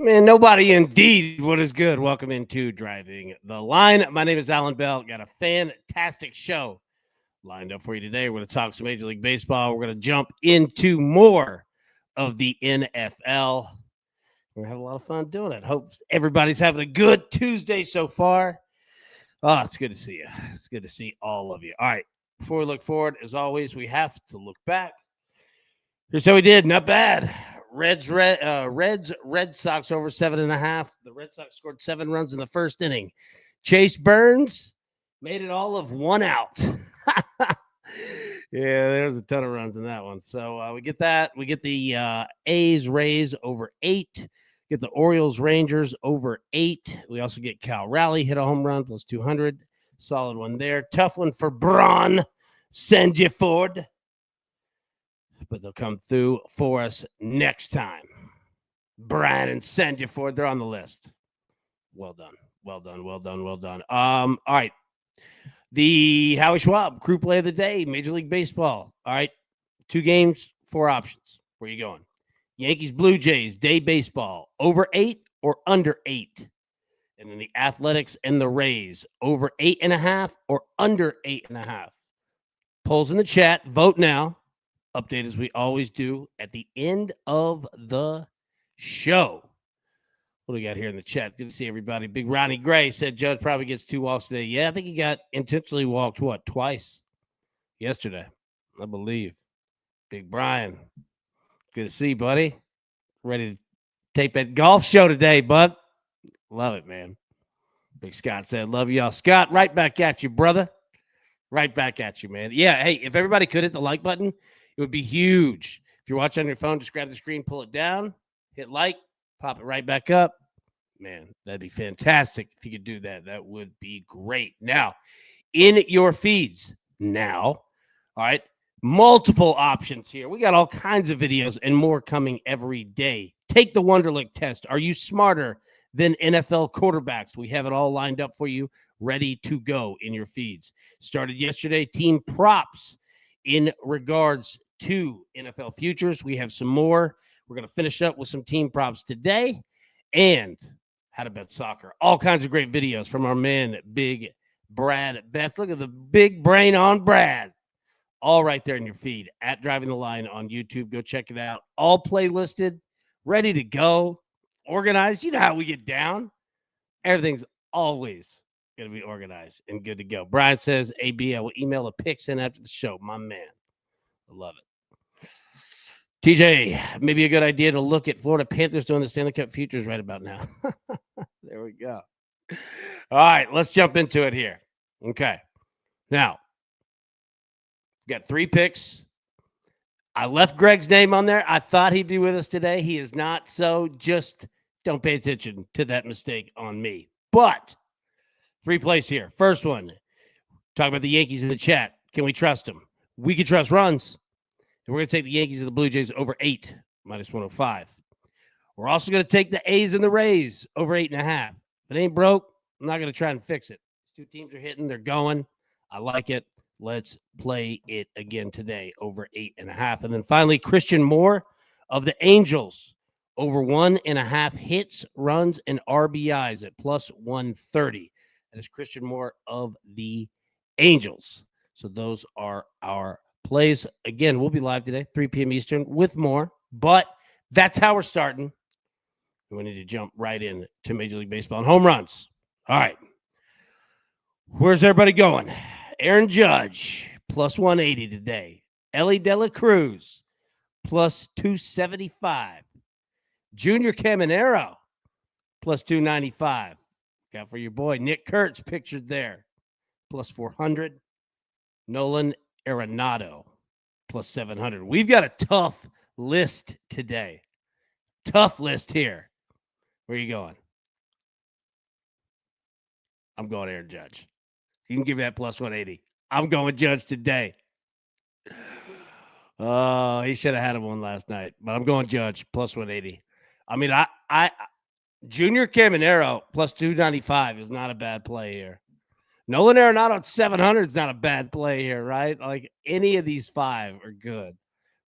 Man, nobody indeed. What is good? Welcome into Driving the Line. My name is Alan Bell. Got a fantastic show lined up for you today. We're going to talk some Major League Baseball. We're going to jump into more of the NFL. We're going to have a lot of fun doing it. Hope everybody's having a good Tuesday so far. Oh, it's good to see you. It's good to see all of you. All right. Before we look forward, as always, we have to look back. Here's how we did. Not bad. Red Sox over 7.5. The Red Sox scored 7 runs in the first inning. Chase Burns made it all of 1 out. Yeah, there's a ton of runs in that one. So we get that. We get the A's Rays over 8. Get the Orioles Rangers over 8. We also get Cal Raleigh hit a home run plus 200. Solid one there. Tough one for Braun Sanjiford. But they'll come through for us next time. Brian and Sanjiford, they're on the list. Well done. All right. The Howie Schwab Crew Play of the Day, Major League Baseball. All right. 2 games, 4 options. Where you going? Yankees, Blue Jays, day baseball. Over 8 or under 8? And then the Athletics and the Rays. Over 8.5 or under 8.5? Polls in the chat. Vote now. Update as we always do at the end of the show. What do we got here in the chat? Good to see everybody. Big Ronnie Gray said Judge probably gets 2 walks today. Yeah, I think he got intentionally walked, twice yesterday, I believe. Big Brian, good to see you, buddy. Ready to tape that golf show today, bud. Love it, man. Big Scott said, love y'all. Scott, right back at you, brother. Right back at you, man. Yeah, hey, if everybody could hit the like button, it would be huge. If you're watching on your phone, just grab the screen, pull it down, hit like, pop it right back up. Man, that'd be fantastic if you could do that. That would be great. Now, in your feeds now, all right, multiple options here. We got all kinds of videos and more coming every day. Take the Wonderlic test. Are you smarter than NFL quarterbacks? We have it all lined up for you, ready to go in your feeds. Started yesterday, team props in regards to NFL futures. We have some more. We're going to finish up with some team props today and how to bet soccer. All kinds of great videos from our man, Big Brad Betts. Look at the big brain on Brad. All right there in your feed at Driving the Line on YouTube. Go check it out. All playlisted, ready to go, organized. You know how we get down. Everything's always going to be organized and good to go. Brian says, AB, I will email a pics in after the show. My man. I love it. TJ, maybe a good idea to look at Florida Panthers doing the Stanley Cup futures right about now. There we go. All right, let's jump into it here. Okay. Now, got 3 picks. I left Greg's name on there. I thought he'd be with us today. He is not, so just don't pay attention to that mistake on me. But 3 plays here. First one, talk about the Yankees in the chat. Can we trust them? We can trust runs. And we're going to take the Yankees and the Blue Jays over 8, minus 105. We're also going to take the A's and the Rays over 8.5. If it ain't broke, I'm not going to try and fix it. These 2 teams are hitting. They're going. I like it. Let's play it again today over 8.5. And then finally, Christian Moore of the Angels over 1.5 hits, runs, and RBIs at plus 130. That is Christian Moore of the Angels. So those are our plays. Again, we'll be live today, 3 p.m. Eastern with more, but that's how we're starting. We need to jump right in to Major League Baseball and home runs. All right. Where's everybody going? Aaron Judge, plus 180 today. Ellie De La Cruz, plus 275. Junior Caminero, plus 295. Got for your boy Nick Kurtz, pictured there, plus 400. Nolan Arenado, plus 700. We've got a tough list today. Tough list here. Where are you going? I'm going Aaron Judge. You can give me that plus 180. I'm going Judge today. Oh, he should have had him one last night, but I'm going Judge plus 180. I mean, I Junior Caminero plus 295 is not a bad play here. Nolan Arenado at 700 is not a bad play here, right? Like any of these 5 are good,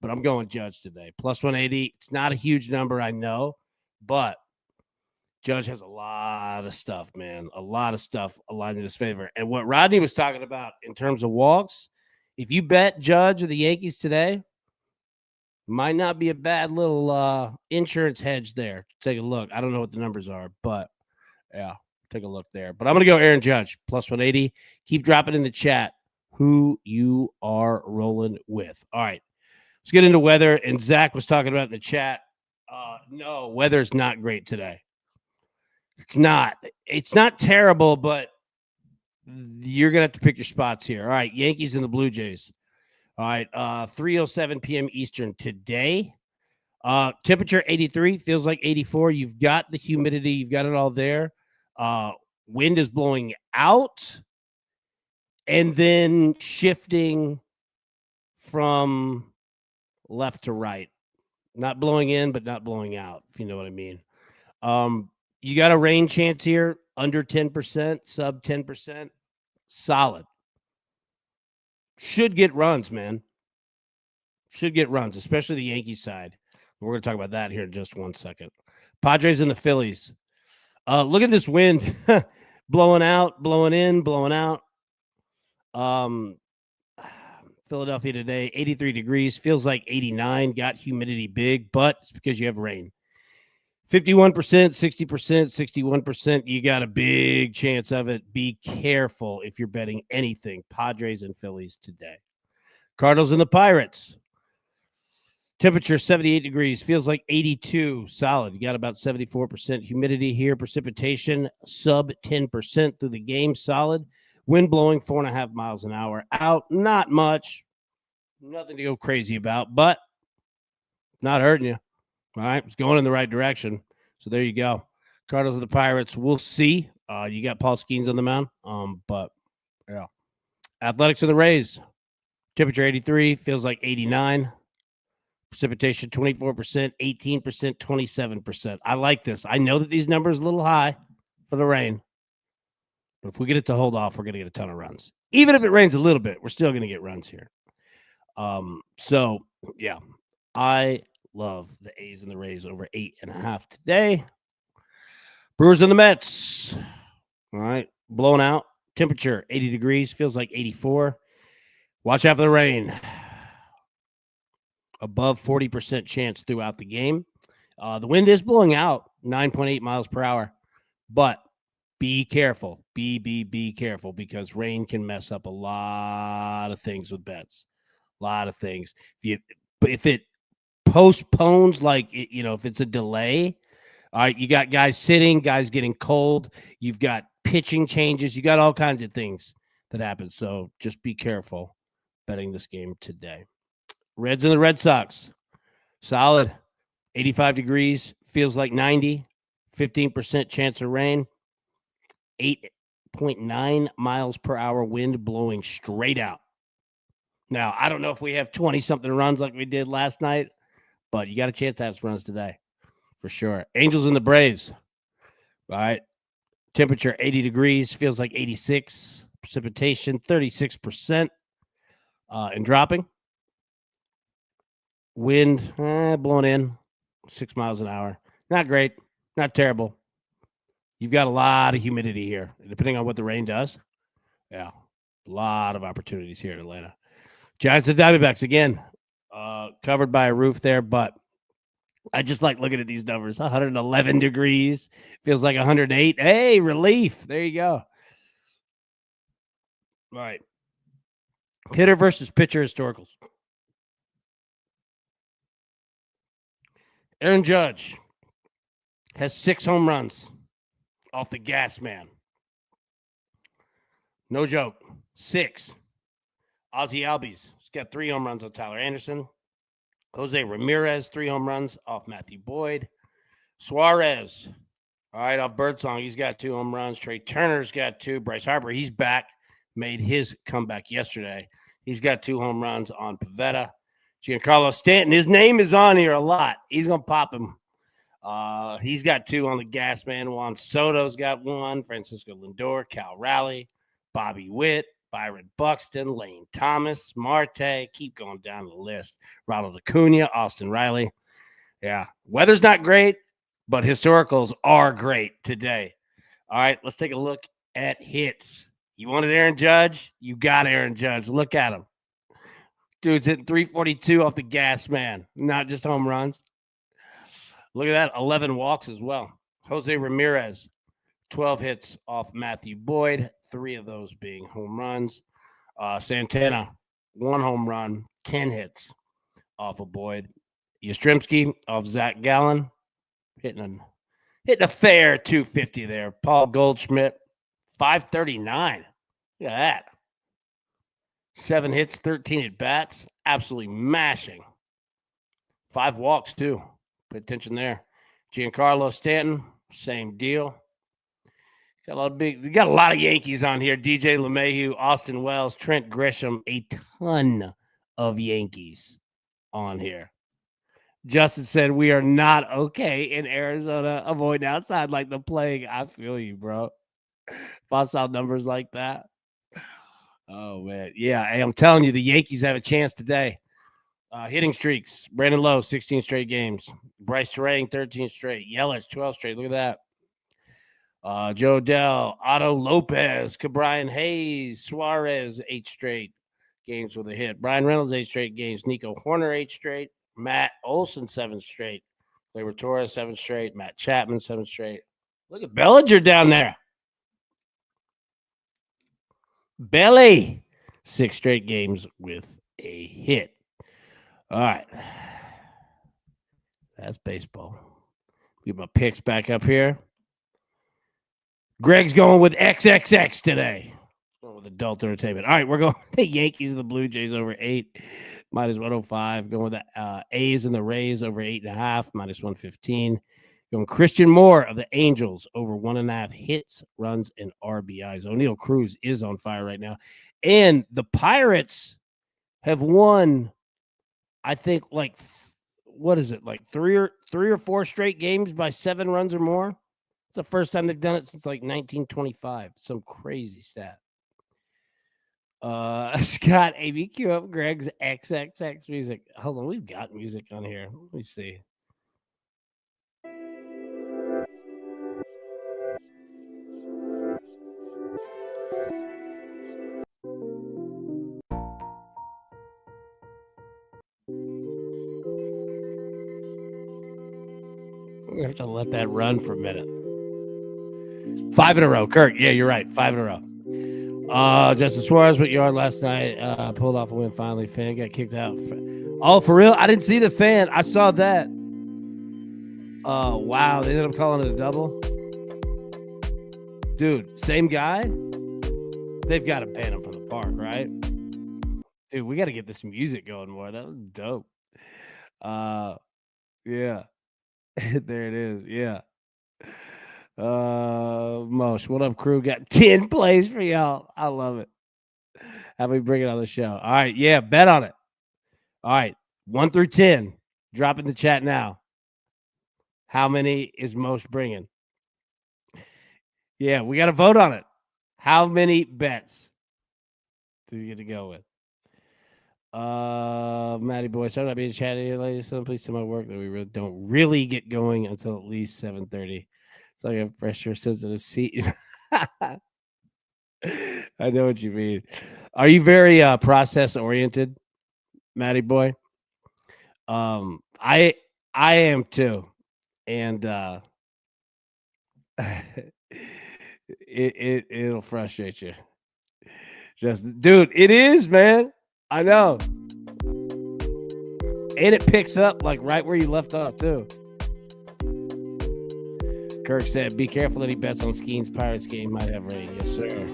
but I'm going Judge today. Plus 180. It's not a huge number, I know, but Judge has a lot of stuff, man. A lot of stuff aligned in his favor. And what Rodney was talking about in terms of walks, if you bet Judge or the Yankees today, might not be a bad little insurance hedge there. Take a look. I don't know what the numbers are, but yeah, take a look there. But I'm going to go Aaron Judge, plus 180. Keep dropping in the chat who you are rolling with. All right, let's get into weather. And Zach was talking about in the chat. No, weather's not great today. It's not. It's not terrible, but you're going to have to pick your spots here. All right, Yankees and the Blue Jays. All right, 3:07 p.m. Eastern today. Temperature 83, feels like 84. You've got the humidity. You've got it all there. Wind is blowing out and then shifting from left to right. Not blowing in, but not blowing out, if you know what I mean. You got a rain chance here, under 10%, sub 10%. Solid. Should get runs, man. Should get runs, especially the Yankees side. We're going to talk about that here in just 1 second. Padres and the Phillies. Look at this wind. Blowing out, blowing in, blowing out. Philadelphia today, 83 degrees. Feels like 89. Got humidity big, but it's because you have rain. 51%, 60%, 61%. You got a big chance of it. Be careful if you're betting anything. Padres and Phillies today. Cardinals and the Pirates. Temperature 78 degrees. Feels like 82. Solid. You got about 74% humidity here. Precipitation sub 10% through the game. Solid. Wind blowing 4.5 miles an hour out. Not much. Nothing to go crazy about, but not hurting you. All right. It's going in the right direction. So there you go. Cardinals and the Pirates. We'll see. You got Paul Skeens on the mound. But yeah. Athletics and the Rays. Temperature 83. Feels like 89. Precipitation 24%, 18%, 27%. I like this. I know that these numbers are a little high for the rain, but if we get it to hold off, we're going to get a ton of runs. Even if it rains a little bit, we're still going to get runs here. So, yeah, I love the A's and the Rays over 8.5 today. Brewers and the Mets. All right, blown out. Temperature 80 degrees, feels like 84. Watch out for the rain. Above 40% chance throughout the game. The wind is blowing out 9.8 miles per hour, but be careful. Be careful because rain can mess up a lot of things with bets. A lot of things. If it postpones, like, if it's a delay, all right, you got guys sitting, guys getting cold. You've got pitching changes. You got all kinds of things that happen. So just be careful betting this game today. Reds and the Red Sox. Solid. 85 degrees. Feels like 90. 15% chance of rain. 8.9 miles per hour wind blowing straight out. Now, I don't know if we have 20-something runs like we did last night, but you got a chance to have some runs today for sure. Angels and the Braves. All right. Temperature 80 degrees. Feels like 86. Precipitation 36%. And dropping. Wind blowing in 6 miles an hour. Not great. Not terrible. You've got a lot of humidity here, depending on what the rain does. Yeah, a lot of opportunities here in Atlanta. Giants and Diamondbacks, again, covered by a roof there, but I just like looking at these numbers. 111 degrees. Feels like 108. Hey, relief. There you go. All right. Hitter versus pitcher historicals. Aaron Judge has 6 home runs off the gas man. No joke. 6. Ozzie Albies has got 3 home runs on Tyler Anderson. Jose Ramirez, 3 home runs off Matthew Boyd. Suarez, all right, off Birdsong, he's got 2 home runs. Trey Turner's got 2. Bryce Harper, he's back. Made his comeback yesterday. He's got 2 home runs on Pivetta. Giancarlo Stanton, his name is on here a lot. He's going to pop him. He's got 2 on the gas man. Juan Soto's got 1. Francisco Lindor, Cal Raleigh, Bobby Witt, Byron Buxton, Lane Thomas, Marte. Keep going down the list. Ronald Acuna, Austin Riley. Yeah, weather's not great, but historicals are great today. All right, let's take a look at hits. You wanted Aaron Judge? You got Aaron Judge. Look at him. Dude's hitting 342 off the gas, man. Not just home runs. Look at that. 11 walks as well. Jose Ramirez, 12 hits off Matthew Boyd, 3 of those being home runs. Santana, 1 home run, 10 hits off of Boyd. Yastrzemski off Zach Gallen, hitting a fair 250 there. Paul Goldschmidt, 539. Look at that. 7 hits, 13 at bats. Absolutely mashing. 5 walks, too. Pay attention there. Giancarlo Stanton, same deal. We got a lot of Yankees on here. DJ LeMahieu, Austin Wells, Trent Grisham, a ton of Yankees on here. Justin said, we are not okay in Arizona. Avoid outside like the plague. I feel you, bro. If I saw numbers like that. Oh, man. Yeah, I'm telling you, the Yankees have a chance today. Hitting streaks. Brandon Lowe, 16 straight games. Bryce Terang, 13 straight. Yelich, 12 straight. Look at that. Joe Dell, Otto Lopez, Cabrian Hayes, Suarez, 8 straight games with a hit. Brian Reynolds, 8 straight games. Nico Horner, 8 straight. Matt Olson, 7 straight. Gleyber Torres, 7 straight. Matt Chapman, 7 straight. Look at Bellinger down there. Belly, 6 straight games with a hit. All right. That's baseball. Get my picks back up here. Greg's going with XXX today. Going with adult entertainment. All right, we're going with the Yankees and the Blue Jays over 8, minus 105. Going with the A's and the Rays over 8.5, minus 115. Going Christian Moore of the Angels over 1.5 hits, runs, and RBIs. O'Neal Cruz is on fire right now. And the Pirates have won, I think, like, what is it, like three or four straight games by 7 runs or more? It's the first time they've done it since like 1925. Some crazy stat. Scott, ABQ up Greg's XXX music. Hold on, we've got music on here. Let me see. We have to let that run for a minute. 5 in a row. Kirk, yeah, you're right. 5 in a row. Justin Suarez, what yard last night? Pulled off a win finally. Fan got kicked out. Oh, for real? I didn't see the fan. I saw that. Oh, wow. They ended up calling it a double. Dude, same guy? They've got to ban him from the park, right? Dude, we got to get this music going more. That was dope. Yeah. There it is. Yeah. Mosh, what up, crew? Got 10 plays for y'all. I love it. Have we bring it on the show? All right. Yeah. Bet on it. All right. 1 through 10. Drop in the chat now. How many is Mosh bringing? Yeah. We got to vote on it. How many bets do you get to go with? Matty boy, sorry not being chatty, ladies. So please tell my work that we really don't get going until at least 7:30. It's like a pressure sensitive seat. I know what you mean. Are you very process oriented, Matty boy? I am too, and it'll frustrate you. Just, dude, it is, man. I know. And it picks up like right where you left off, too. Kirk said, be careful that he bets on Skeen's Pirates game. Might have rain. Yes, sir.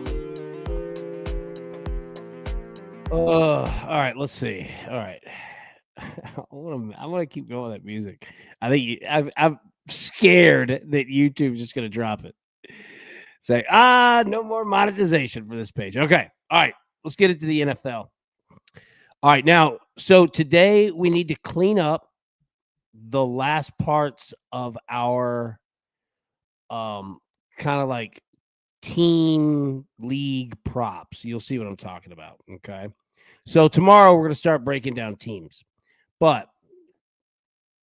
All right, let's see. All right. I want to keep going with that music. I think I'm scared that YouTube's just going to drop it. Say, no more monetization for this page. Okay. All right. Let's get into the NFL. All right, now, so today we need to clean up the last parts of our kind of like team league props. You'll see what I'm talking about, okay? So tomorrow we're going to start breaking down teams, but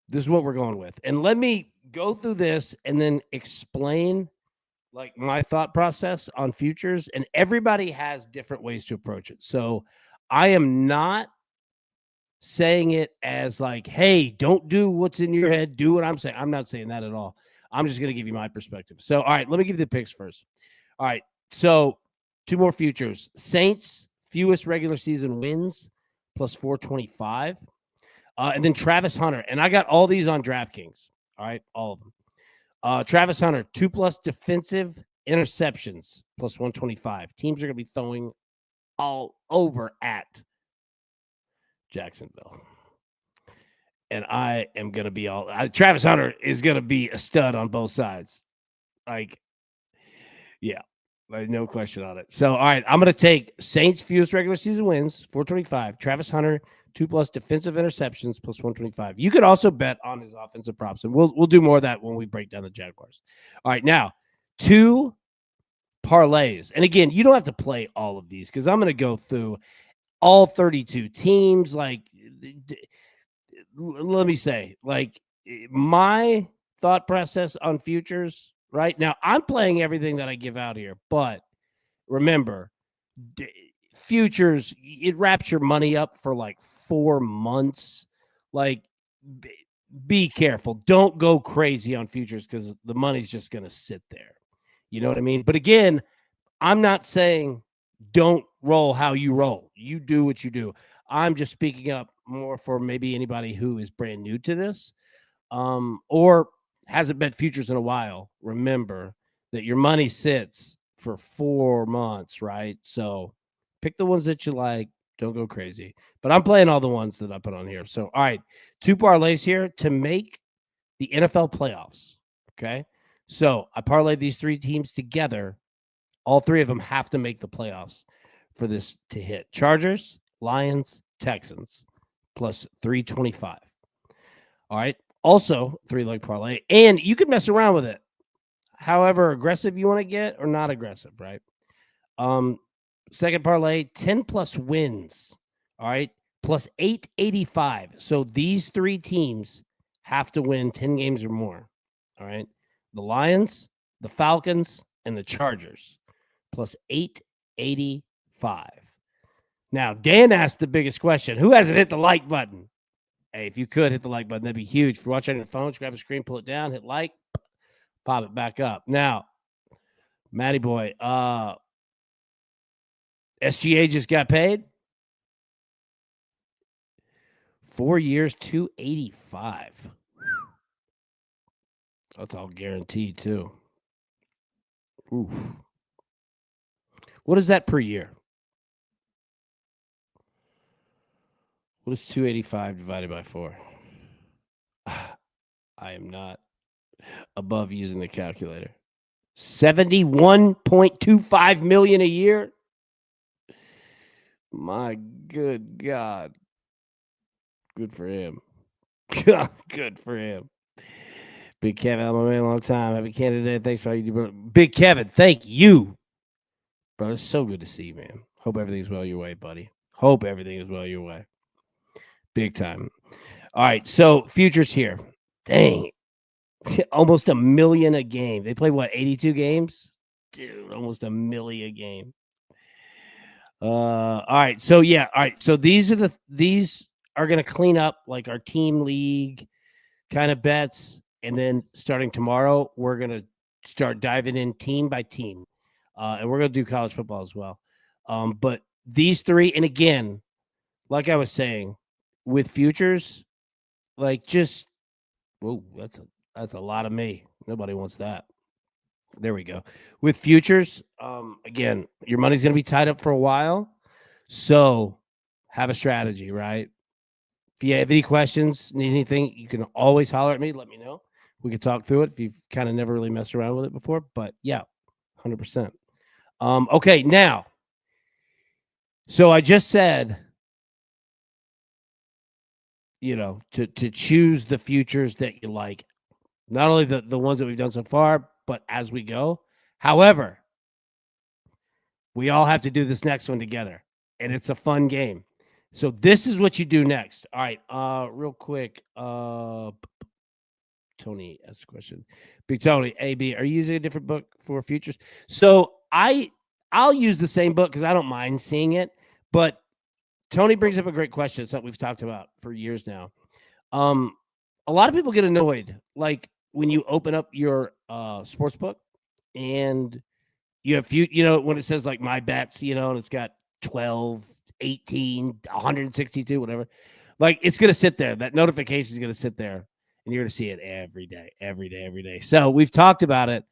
this is what we're going with. And let me go through this and then explain like my thought process on futures, and everybody has different ways to approach it. So I am not saying it as like, hey, don't do what's in your head, do what I'm saying. I'm not saying that at all. I'm just going to give you my perspective. So, all right, let me give you the picks first. All right, so two more futures. Saints, fewest regular season wins, plus 425. And then Travis Hunter. And I got all these on DraftKings. All right, all of them. Travis Hunter, 2+ defensive interceptions, plus 125. Teams are going to be throwing all over at Jacksonville. And I am going to be Travis Hunter is going to be a stud on both sides. Like, yeah, no question on it. So, all right, I'm going to take Saints fewest regular season wins, 425. Travis Hunter, 2+ defensive interceptions, plus 125. You could also bet on his offensive props, and we'll do more of that when we break down the Jaguars. All right, now, 2 parlays. And again, you don't have to play all of these because I'm going to go through all 32 teams. Like, let me say, like, my thought process on futures right now, I'm playing everything that I give out here, but remember, futures, it wraps your money up for like 4 months. Like, be careful. Don't go crazy on futures because the money's just going to sit there. You know what I mean? But again, I'm not saying don't roll how you roll. You do what you do. I'm just speaking up more for maybe anybody who is brand new to this, or hasn't bet futures in a while. Remember that your money sits for 4 months, right? So pick the ones that you like. Don't go crazy. But I'm playing all the ones that I put on here. So, all right, 2 parlays here to make the NFL playoffs. Okay. So I parlayed these 3 teams together. All 3 of them have to make the playoffs for this to hit. Chargers, Lions, Texans, plus 325. All right. Also, 3-leg parlay. And you can mess around with it. However aggressive you want to get or not aggressive, right? Second parlay, 10+ wins. All right. Plus 885. So these 3 teams have to win 10 games or more. All right. The Lions, the Falcons, and the Chargers, plus 885. Now, Dan asked the biggest question. Who hasn't hit the like button? Hey, if you could hit the like button, that'd be huge. If you're watching on your phone, just grab a screen, pull it down, hit like, pop it back up. Now, Matty boy, SGA just got paid. 4 years, 285. That's all guaranteed too. Oof. What is that per year? What is 285 divided by 4? I am not above using the calculator. 71.25 million a year. My good God. Good for him. Good for him. Big Kevin, I'm a man a long time. Happy candidate. Thanks for all you do, brother. Big Kevin, thank you. Brother, it's so good to see you, man. Hope everything's well your way, buddy. Hope everything is well your way. Big time. All right, so futures here. Dang. Almost $1 million a game. They play what, 82 games? Dude, almost $1 million a game. All right. So yeah, all right. So these are going to clean up like our team league kind of bets, and then starting tomorrow, we're going to start diving in team by team, and we're going to do college football as well. But these 3, and again, like I was saying, with futures, like just, whoa, that's a lot of me. Nobody wants that. There we go. With futures, again, your money's going to be tied up for a while. So have a strategy, right? If you have any questions, need anything, you can always holler at me. Let me know. We can talk through it if you've kind of never really messed around with it before. But yeah, 100%. Okay, now. So I just said, to choose the futures that you like. Not only the ones that we've done so far, but as we go. However, we all have to do this next one together, and it's a fun game. So this is what you do next. All right, real quick. Tony asked a question. Big Tony, AB, are you using a different book for futures? So I'll use the same book because I don't mind seeing it. But Tony brings up a great question. It's something we've talked about for years now. A lot of people get annoyed, like when you open up your sports book and you have when it says like my bets, and it's got 12, 18, 162, whatever. Like it's gonna sit there. That notification is gonna sit there, and you're gonna see it every day, every day, every day. So we've talked about it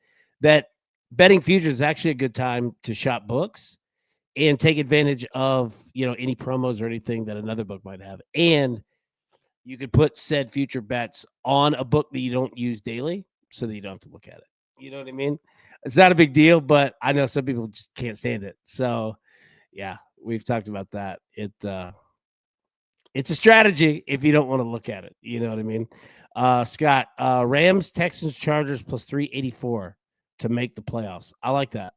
that betting futures is actually a good time to shop books and take advantage of any promos or anything that another book might have. And you could put said future bets on a book that you don't use daily so that you don't have to look at it. You know what I mean? It's not a big deal, but I know some people just can't stand it. So yeah, we've talked about that. It's a strategy if you don't want to look at it. You know what I mean? Scott, Rams, Texans, Chargers plus 384 to make the playoffs. I like that.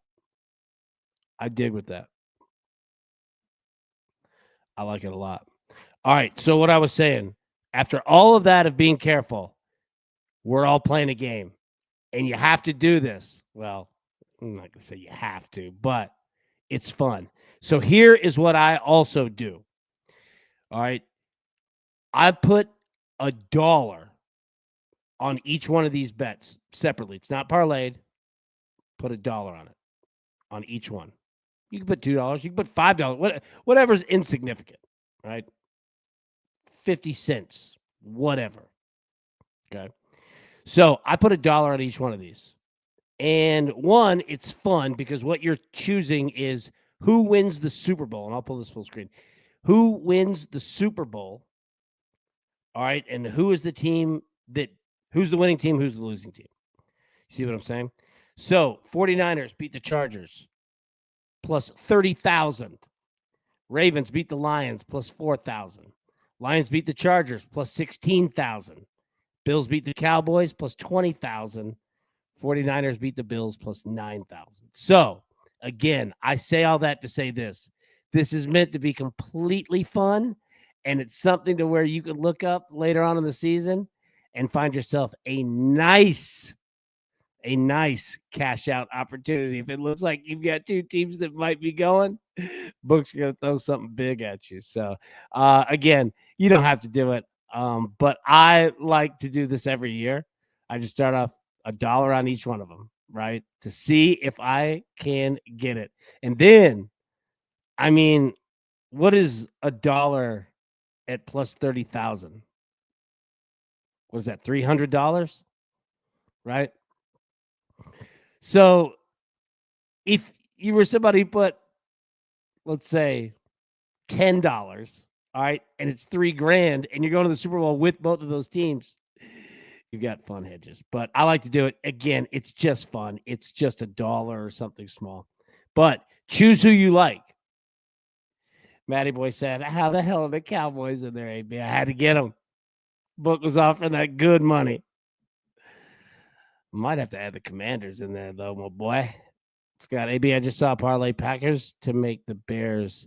I dig with that. I like it a lot. All right. So what I was saying, after all of that of being careful, we're all playing a game. And you have to do this. Well, I'm not going to say you have to, but it's fun. So here is what I also do. All right. I put $1 on each one of these bets separately. It's not parlayed. Put $1 on it, on each one. You can put $2. You can put $5. Whatever's insignificant, right? 50 cents, whatever. Okay. So I put $1 on each one of these. And one, it's fun because what you're choosing is who wins the Super Bowl. And I'll pull this full screen. Who wins the Super Bowl? All right. And who's the winning team? Who's the losing team? You see what I'm saying? So 49ers beat the Chargers plus 30,000. Ravens beat the Lions plus 4,000. Lions beat the Chargers plus 16,000. Bills beat the Cowboys plus 20,000. 49ers beat the Bills plus 9,000. So, again, I say all that to say this. This is meant to be completely fun, and it's something to where you can look up later on in the season and find yourself a nice cash out opportunity. If it looks like you've got two teams that might be going, book's going to throw something big at you. So, again, you don't have to do it. But I like to do this every year. I just start off $1 on each one of them, right? To see if I can get it. And then, I mean, what is $1 at plus 30,000? What is that? $300, right? So if you were somebody who put, let's say, $10, all right, and it's $3,000, and you're going to the Super Bowl with both of those teams, you've got fun hedges. But I like to do it. Again, it's just fun. It's just $1 or something small. But choose who you like. Matty Boy said, how the hell are the Cowboys in there, AB? I had to get them. Book was offering that good money. Might have to add the Commanders in there, though, my boy. Scott, AB, I just saw parlay Packers to make the Bears.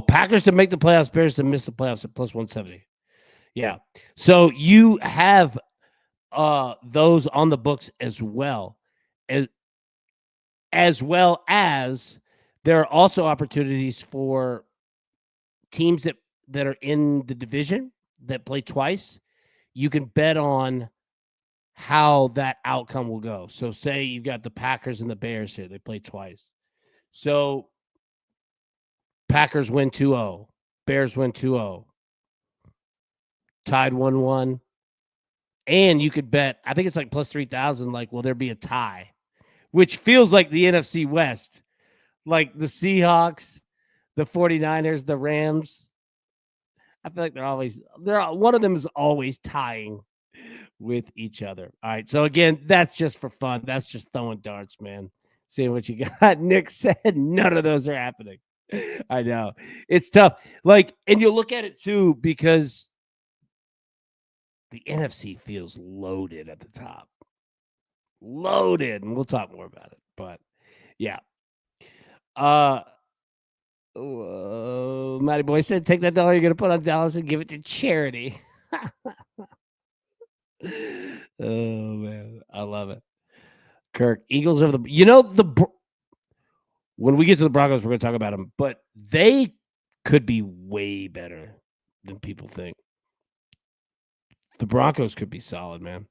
Packers to make the playoffs, Bears to miss the playoffs at plus 170. Yeah. So you have those on the books as well. As well as there are also opportunities for teams that are in the division that play twice. You can bet on how that outcome will go. So say you've got the Packers and the Bears here. They play twice. So Packers win 2-0. Bears win 2-0. Tied 1-1. And you could bet, I think it's like plus 3,000, like, will there be a tie? Which feels like the NFC West. Like the Seahawks, the 49ers, the Rams. I feel like one of them is always tying with each other. All right. So again, that's just for fun. That's just throwing darts, man. Seeing what you got. Nick said none of those are happening. I know. It's tough. Like, and you look at it too, because the NFC feels loaded at the top. Loaded. And we'll talk more about it. But yeah. Matty Boy said, take that $1 you're going to put on Dallas and give it to charity. Oh man, I love it. Kirk, Eagles over the. When we get to the Broncos, we're going to talk about them, but they could be way better than people think. The Broncos could be solid, man.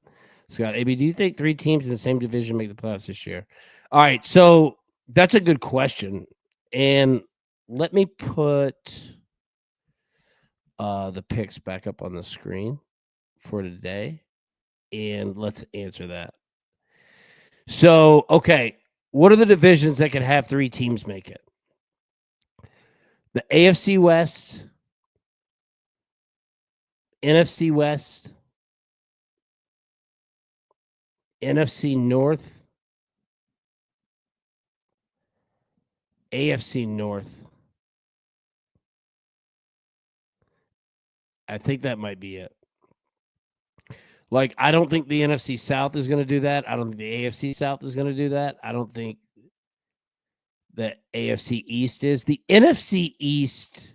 Scott, AB, do you think 3 teams in the same division make the playoffs this year? All right, so that's a good question, and let me put the picks back up on the screen for today, and let's answer that. So, okay, what are the divisions that can have 3 teams make it? The AFC West, NFC West, NFC North, AFC North. I think that might be it. Like, I don't think the NFC South is going to do that. I don't think the AFC South is going to do that. I don't think the AFC East is. The NFC East,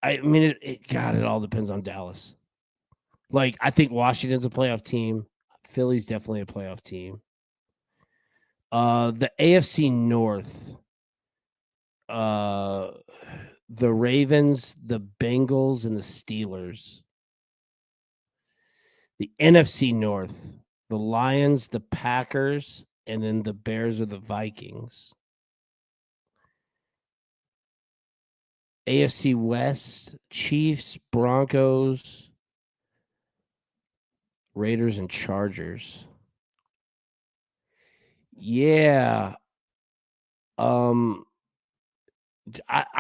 I mean, God, it all depends on Dallas. Like, I think Washington's a playoff team. Philly's definitely a playoff team. The AFC North, the Ravens, the Bengals, and the Steelers. The NFC North, the Lions, the Packers, and then the Bears or the Vikings. AFC West, Chiefs, Broncos, Raiders, and Chargers. Yeah. I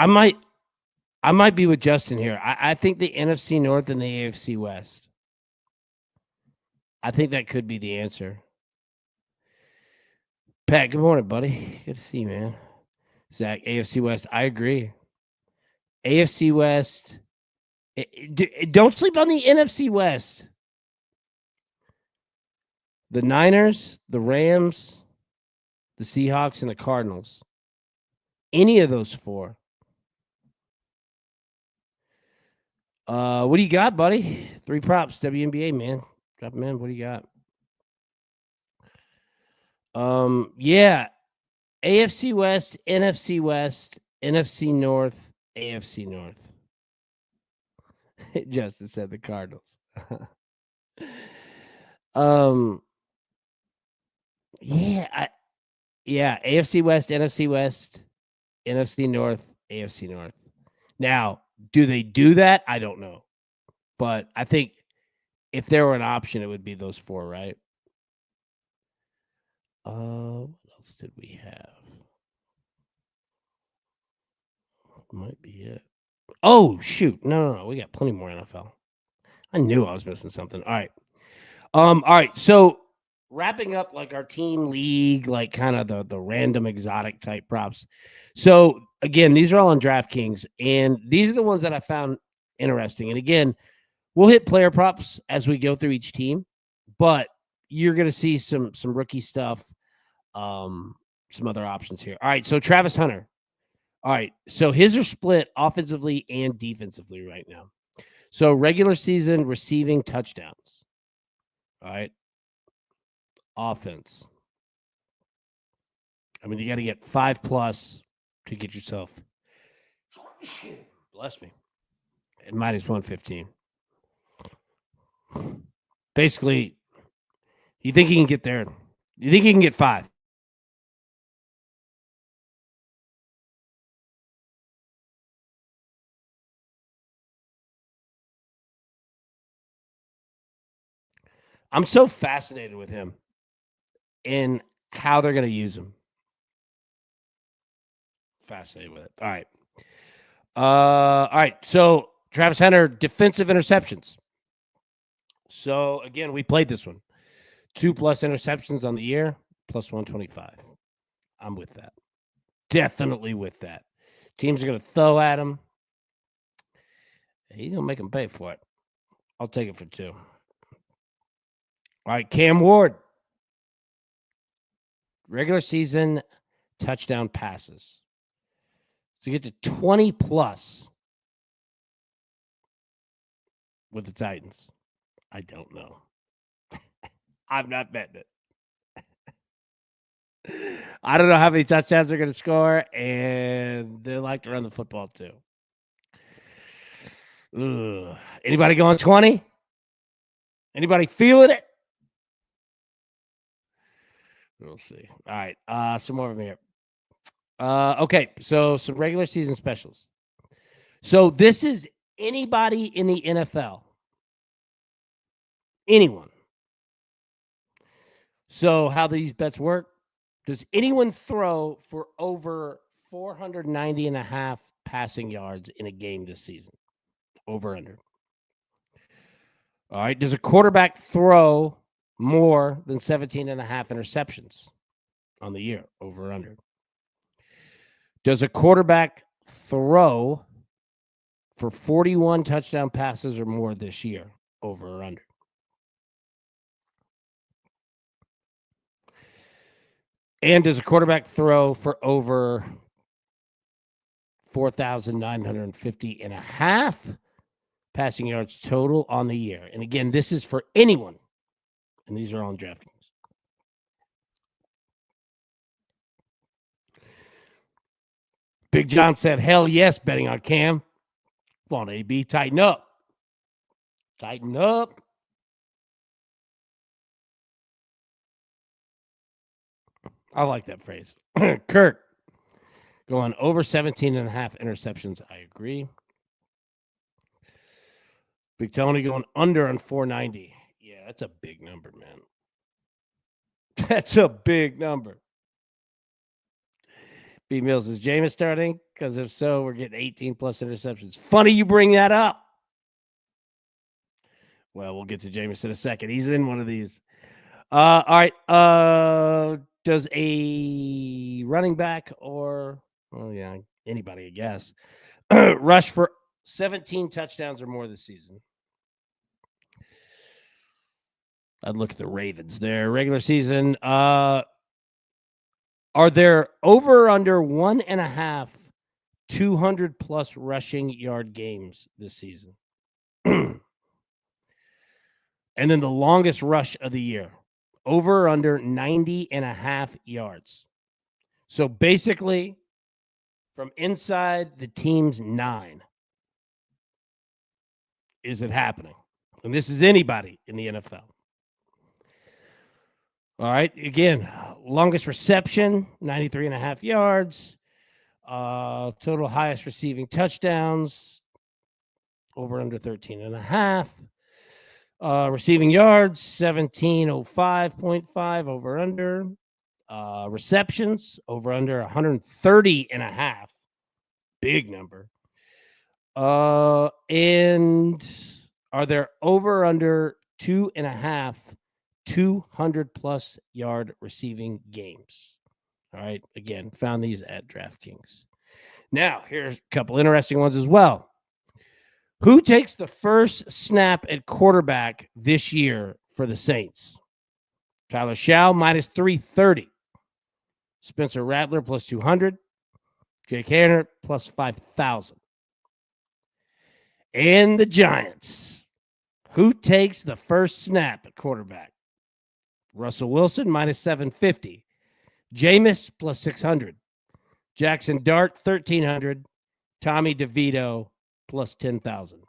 might be with Justin here. I think the NFC North and the AFC West. I think that could be the answer. Pat, good morning, buddy. Good to see you, man. Zach, AFC West. I agree. AFC West. Don't sleep on the NFC West. The Niners, the Rams, the Seahawks, and the Cardinals. Any of those 4. What do you got, buddy? 3 props, WNBA, man. Drop them in. What do you got? Yeah. AFC West, NFC West, NFC North, AFC North. Justin said the Cardinals. Yeah, AFC West, NFC West, NFC North, AFC North. Now, do they do that? I don't know. But I think if there were an option, it would be those 4, right? What else did we have? Might be it. Oh, shoot. No. We got plenty more NFL. I knew I was missing something. All right. All right. So wrapping up like our team league, like kind of the random exotic type props. So again, these are all on DraftKings, and these are the ones that I found interesting. And again, we'll hit player props as we go through each team, but you're going to see some rookie stuff, some other options here. All right, so Travis Hunter. All right, so his are split offensively and defensively right now. So regular season receiving touchdowns. All right. Offense. I mean, you got to get 5+ to get yourself. Bless me. At -115. Basically, you think he can get there? You think he can get 5? I'm so fascinated with him and how they're going to use him. Fascinated with it. All right. All right. So Travis Hunter, defensive interceptions. So again, we played this one. 2+ interceptions on the year, +125. I'm with that. Definitely with that. Teams are going to throw at him. He's going to make them pay for it. I'll take it for 2. All right, Cam Ward. Regular season touchdown passes. So you get to 20+. with the Titans? I don't know. I'm not betting it. I don't know how many touchdowns they're going to score, and they like to run the football too. Ugh. Anybody going 20? Anybody feeling it? We'll see. All right. Some more of them here. Okay. So some regular season specials. So this is anybody in the NFL. Anyone. So how these bets work? Does anyone throw for over 490 and a half passing yards in a game this season? Over under. All right. Does a quarterback throw more than 17 and a half interceptions on the year? Over under. Does a quarterback throw for 41 touchdown passes or more this year? Over or under. And does a quarterback throw for over 4,950 and a half passing yards total on the year? And again, this is for anyone. And these are all on DraftKings. Big John said, hell yes, betting on Cam. Come on, AB, tighten up. Tighten up. I like that phrase. Kirk, going over 17 and a half interceptions. I agree. Big Tony going under on 490. Yeah, that's a big number, man. That's a big number. B Mills, is Jameis starting? Because if so, we're getting 18 plus interceptions. Funny you bring that up. Well, we'll get to Jameis in a second. He's in one of these. All right. Does a running back or, anybody, I guess, rush for 17 touchdowns or more this season? I'd look at the Ravens there. Regular season. Are there over or under 1.5 200 plus rushing yard games this season? And then the longest rush of the year, over or under 90 and a half yards. So basically, from inside the team's 9, is it happening? And this is anybody in the NFL. All right. Again, longest reception, 93 and a half yards. Total highest receiving touchdowns, over under 13 and a half. Receiving yards, 1705.5, over under. Receptions, over under 130 and a half. Big number. And are there over or under 2.5 200 plus yard receiving games? All right. Again, found these at DraftKings. Now, here's a couple interesting ones as well. Who takes the first snap at quarterback this year for the Saints? Tyler Shaw, minus 330. Spencer Rattler, plus 200. Jake Hanner, plus 5,000. And the Giants. Who takes the first snap at quarterback? Russell Wilson, minus 750. Jameis, plus 600. Jackson Dart, 1,300. Tommy DeVito, plus 10,000.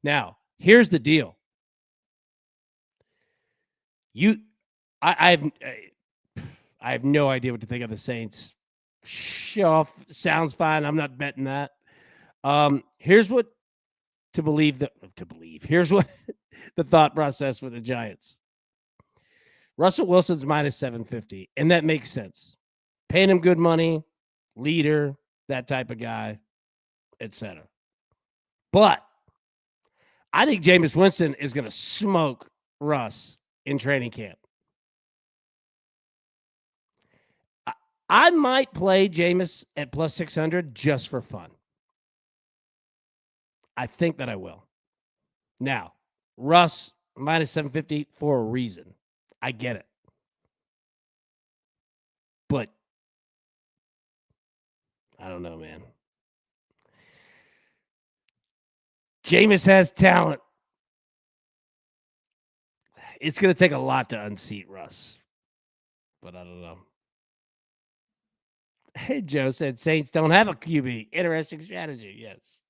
Now, here's the deal. I have no idea what to think of the Saints. Show off sounds fine. I'm not betting that. Here's what to believe. Here's what the thought process with the Giants. Russell Wilson's minus 750, and that makes sense. Paying him good money, leader, that type of guy, etc. But I think Jameis Winston is going to smoke Russ in training camp. I might play Jameis at plus 600 just for fun. I think that I will. Now, Russ, minus 750 for a reason. I get it. But I don't know, man. Jameis has talent. It's going to take a lot to unseat Russ. But I don't know. Hey, Joe said Saints don't have a QB. Interesting strategy. Yes.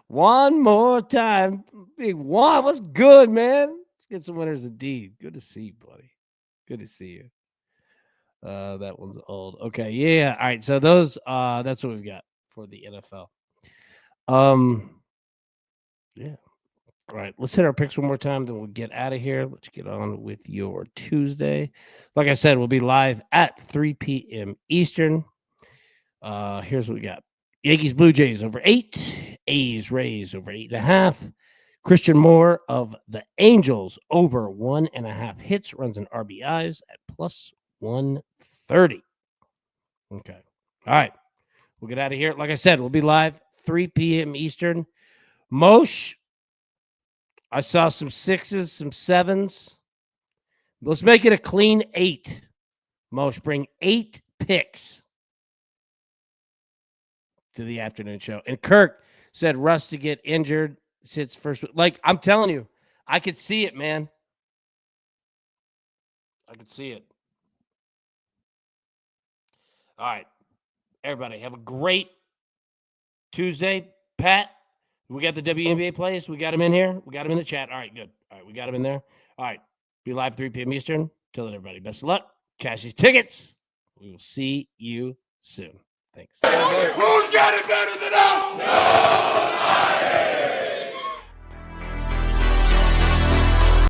One more time. Big Juan, what's good, man? Let's get some winners indeed. Good to see you, buddy. Good to see you. That one's old. Okay, yeah. All right, so those that's what we've got for the NFL. Yeah. All right, let's hit our picks one more time, then we'll get out of here. Let's get on with your Tuesday. Like I said, we'll be live at 3 p.m. Eastern. Here's what we got. Yankees, Blue Jays over 8. A's, Rays over 8.5. Christian Moore of the Angels over 1.5 hits, runs and RBIs at plus 130. Okay. All right. We'll get out of here. Like I said, we'll be live 3 p.m. Eastern. Mosh, I saw some 6s, some 7s. Let's make it a clean 8. Mosh, bring 8 picks to the afternoon show. And Kirk said Russ to get injured sits first. Like, I'm telling you, I could see it, man. I could see it. All right. Everybody, have a great Tuesday. Pat, we got the WNBA players. We got them in here. We got them in the chat. All right, good. All right, we got them in there. All right. Be live 3 p.m. Eastern. Tell it, everybody. Best of luck. Cash these tickets. We will see you soon. Thanks. Who's got it better than us?